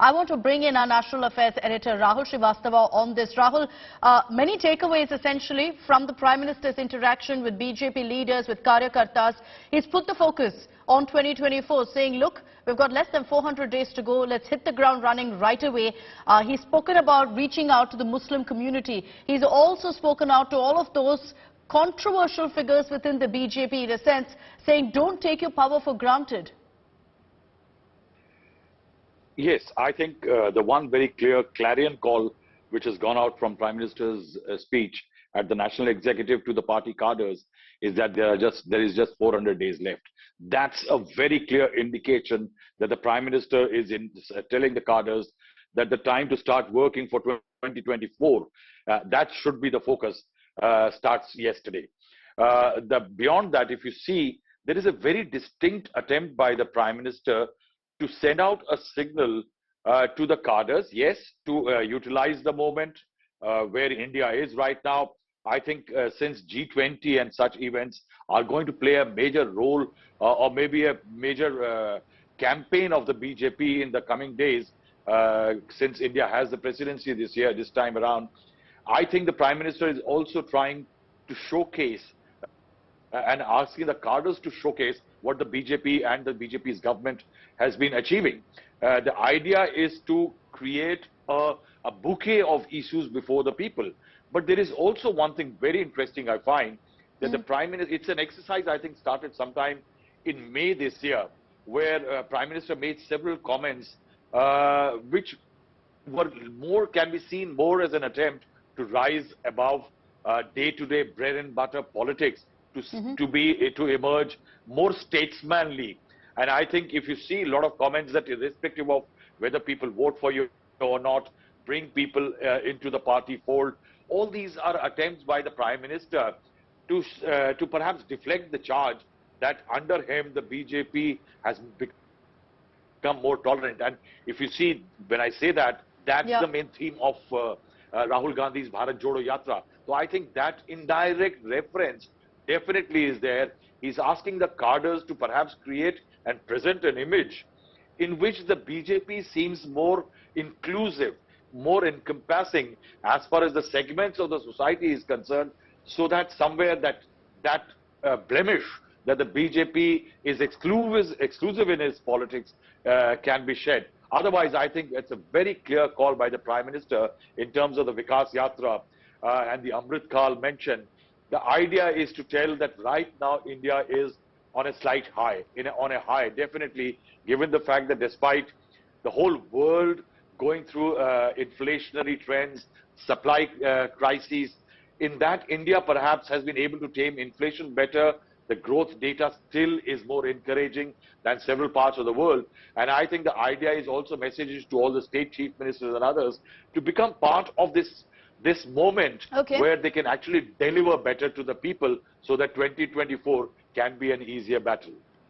I want to bring in our National Affairs Editor Rahul Shrivastava on this. Rahul, many takeaways essentially from the Prime Minister's interaction with BJP leaders, with Karyakartas. He's put the focus on 2024, saying, look, we've got less than 400 days to go. Let's hit the ground running right away. He's spoken about reaching out to the Muslim community. He's also spoken out to all of those controversial figures within the BJP, in a sense, saying, don't take your power for granted. Yes, I think the one very clear clarion call which has gone out from Prime Minister's speech at the National Executive to the party cadres is that there is just 400 days left. That's a very clear indication that the Prime Minister is telling the cadres that the time to start working for 2024, that should be the focus, starts yesterday. Beyond that, if you see, there is a very distinct attempt by the Prime Minister to send out a signal to the cadres, yes, to utilize the moment where India is right now. I think since G20 and such events are going to play a major role or maybe a major campaign of the BJP in the coming days, since India has the presidency this time around, I think the Prime Minister is also trying to showcase and asking the cadres to showcase what the BJP and the BJP's government has been achieving. The idea is to create a bouquet of issues before the people. But there is also one thing very interesting I find, that the Prime Minister, it's an exercise I think started sometime in May this year, where Prime Minister made several comments which were can be seen more as an attempt to rise above day-to-day bread and butter politics, to emerge more statesmanly. And I think if you see a lot of comments that irrespective of whether people vote for you or not, bring people into the party fold, all these are attempts by the Prime Minister to perhaps deflect the charge that under him the BJP has become more tolerant. And if you see, when I say that, that's the main theme of Rahul Gandhi's Bharat Jodo Yatra. So I think that indirect reference definitely is there. He's asking the cadres to perhaps create and present an image in which the BJP seems more inclusive, more encompassing as far as the segments of the society is concerned, so that somewhere that blemish that the BJP is exclusive in its politics can be shed. Otherwise, I think it's a very clear call by the Prime Minister in terms of the Vikas Yatra and the Amrit Kal mentioned. The idea is to tell that right now India is on a slight high, on a high, definitely, given the fact that despite the whole world going through inflationary trends, supply crises, in that India perhaps has been able to tame inflation better. The growth data still is more encouraging than several parts of the world. And I think the idea is also messages to all the state chief ministers and others to become part of this moment where they can actually deliver better to the people, so that 2024 can be an easier battle.